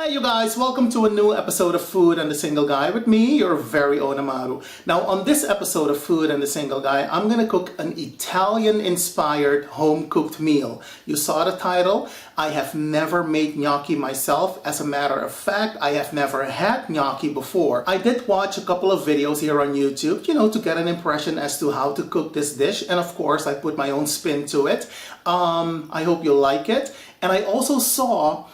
Hi you guys, welcome to a new episode of Food and the Single Guy with me, your very own AMARU. Now on this episode of Food and the Single Guy, I'm gonna cook an Italian-inspired home-cooked meal. You saw the title. I have never made gnocchi myself. As a matter of fact, I have never had gnocchi before. I did watch a couple of videos here on YouTube, to get an impression as to how to cook this dish. And of course, I put my own spin to it. I hope you like it. And I also saw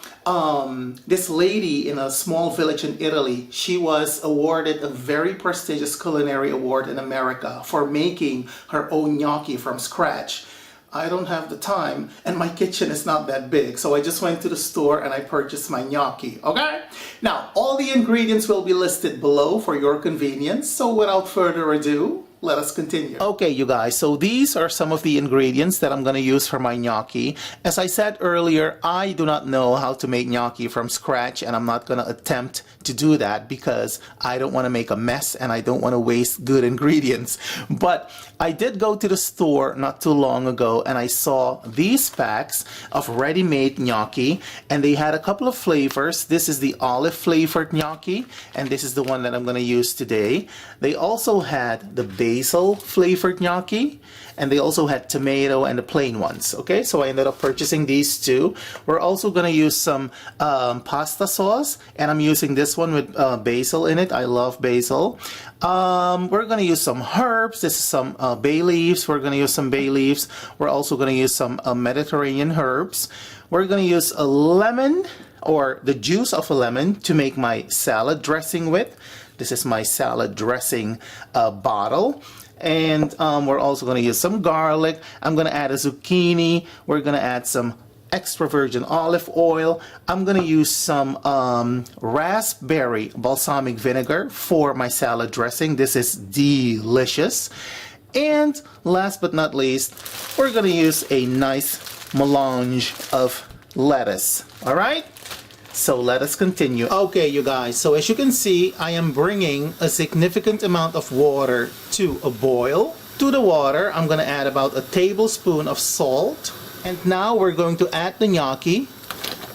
this lady in a small village in Italy. She was awarded a very prestigious culinary award in America for making her own gnocchi from scratch. I don't have the time and my kitchen is not that big, so I just went to the store and I purchased my gnocchi, okay? Now, all the ingredients will be listed below for your convenience, so without further ado, let us continue. Okay, you guys, so these are some of the ingredients that I'm going to use for my gnocchi. As I said earlier, I do not know how to make gnocchi from scratch, and I'm not going to attempt to do that because I don't want to make a mess and I don't want to waste good ingredients. But I did go to the store not too long ago and I saw these packs of ready-made gnocchi, and they had a couple of flavors. This is the olive flavored gnocchi, and this is the one that I'm going to use today. They also had the basil flavored gnocchi, and they also had tomato and the plain ones. Okay, so I ended up purchasing these two. We're also going to use some pasta sauce, and I'm using this one with basil in it. I love basil. We're going to use some herbs. This is some bay leaves. We're going to use some bay leaves. We're also going to use some Mediterranean herbs. We're going to use a lemon, or the juice of a lemon, to make my salad dressing with. This is my salad dressing bottle. And we're also going to use some garlic. I'm going to add a zucchini. We're going to add some extra virgin olive oil. I'm going to use some raspberry balsamic vinegar for my salad dressing. This is delicious. And last but not least, we're going to use a nice melange of lettuce. All right? So let us continue. Okay, you guys, so as you can see, I am bringing a significant amount of water to a boil. To the water, I'm going to add about a tablespoon of salt. And now we're going to add the gnocchi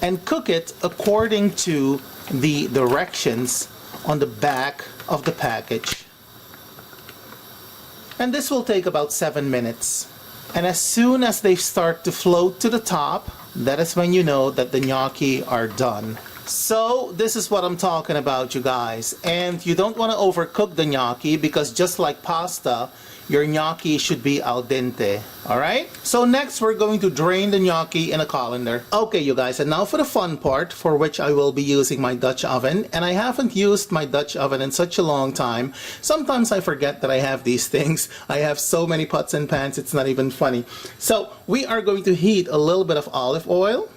and cook it according to the directions on the back of the package. And this will take about 7 minutes. And as soon as they start to float to the top, that is when you know that the gnocchi are done. So this is what I'm talking about, you guys. And you don't want to overcook the gnocchi because just like pasta, your gnocchi should be al dente. Alright? So next we're going to drain the gnocchi in a colander. Okay, you guys, and now for the fun part, for which I will be using my Dutch oven. And I haven't used my Dutch oven in such a long time. Sometimes I forget that I have these things. I have so many pots and pans, it's not even funny. So we are going to heat a little bit of olive oil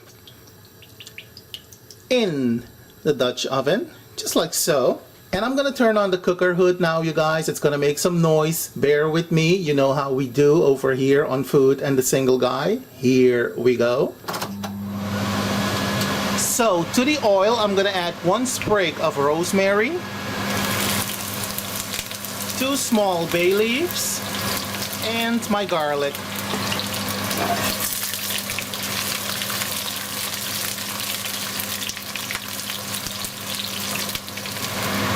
in the Dutch oven, just like so. And I'm gonna turn on the cooker hood now, you guys. It's gonna make some noise. Bear with me. You know how we do over here on Food and the Single Guy. Here we go. So to the oil, I'm gonna add 1 sprig of rosemary, 2 small bay leaves, and my garlic.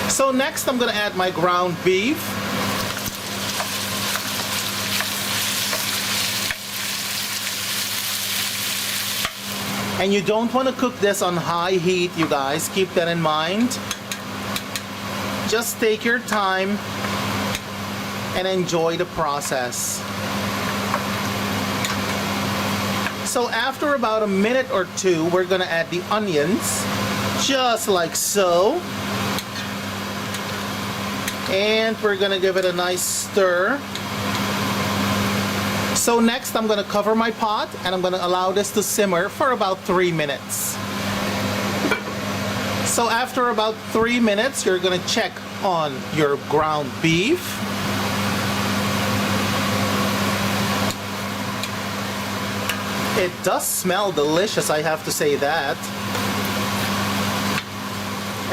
So next I'm going to add my ground beef. And you don't want to cook this on high heat, you guys. Keep that in mind. Just take your time and enjoy the process. So after about a minute or two, we're going to add the onions, just like so. And we're gonna give it a nice stir. So next I'm gonna cover my pot and I'm gonna allow this to simmer for about 3 minutes. So after about 3 minutes, you're gonna check on your ground beef. It does smell delicious, I have to say that.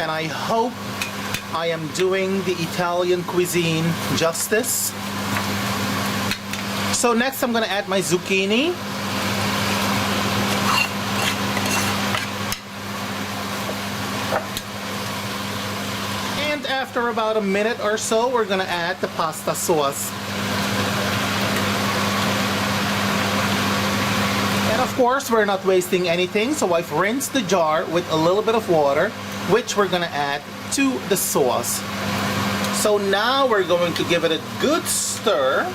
And I hope I am doing the Italian cuisine justice. So next I'm going to add my zucchini. after about a minute or so, we're gonna add the pasta sauce. And of course, we're not wasting anything, so I've rinsed the jar with a little bit of water, which we're gonna add to the sauce. So now we're going to give it a good stir.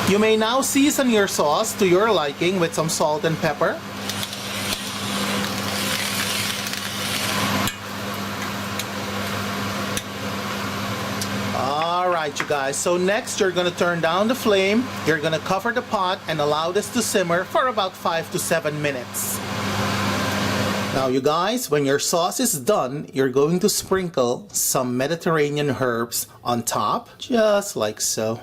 You may now season your sauce to your liking with some salt and pepper. Alright you guys, so next you're going to turn down the flame, you're going to cover the pot and allow this to simmer for about 5 to 7 minutes. Now you guys, when your sauce is done, you're going to sprinkle some Mediterranean herbs on top, just like so.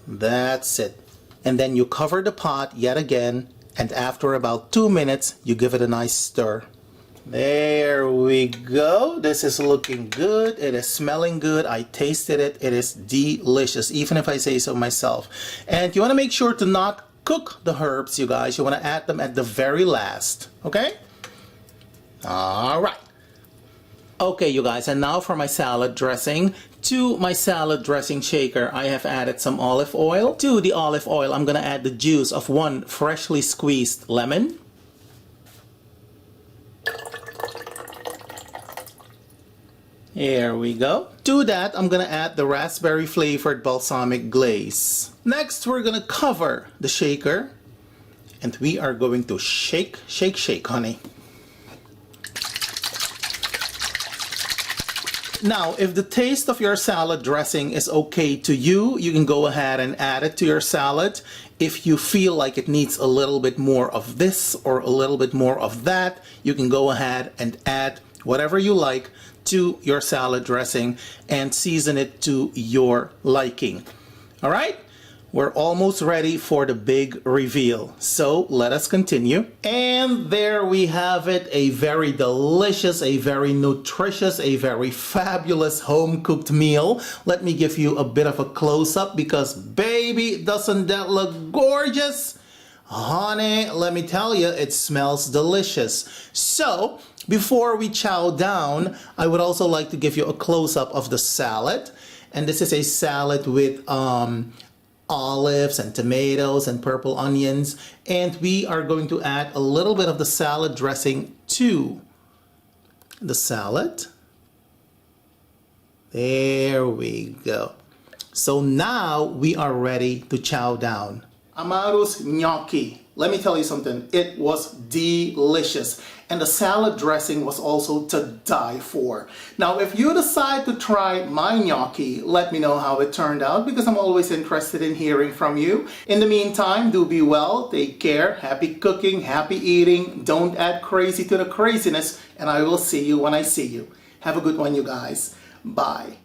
That's it. And then you cover the pot yet again, and after about 2 minutes, you give it a nice stir. There we go. This is looking good. It is smelling good. I tasted it. It is delicious, even if I say so myself. And you want to make sure to not cook the herbs, you guys. You want to add them at the very last. Okay? All right. Okay, you guys. And now for my salad dressing. To my salad dressing shaker, I have added some olive oil. To the olive oil, I'm going to add the juice of 1 freshly squeezed lemon. Here we go. To that, I'm going to add the raspberry flavored balsamic glaze. Next, we're going to cover the shaker. And we are going to shake, shake, shake, honey. Now, if the taste of your salad dressing is okay to you, you can go ahead and add it to your salad. If you feel like it needs a little bit more of this or a little bit more of that, you can go ahead and add whatever you like to your salad dressing and season it to your liking. All right? We're almost ready for the big reveal. So let us continue. And there we have it. A very delicious, a very nutritious, a very fabulous home-cooked meal. Let me give you a bit of a close-up because baby, doesn't that look gorgeous? Honey, let me tell you, it smells delicious. So before we chow down, I would also like to give you a close-up of the salad. And this is a salad with olives and tomatoes and purple onions, and we are going to add a little bit of the salad dressing to the salad. There we go. So now we are ready to chow down. AMARU's gnocchi. Let me tell you something, it was delicious. And the salad dressing was also to die for. Now, if you decide to try my gnocchi, let me know how it turned out because I'm always interested in hearing from you. In the meantime, do be well, take care, happy cooking, happy eating, don't add crazy to the craziness, and I will see you when I see you. Have a good one, you guys. Bye.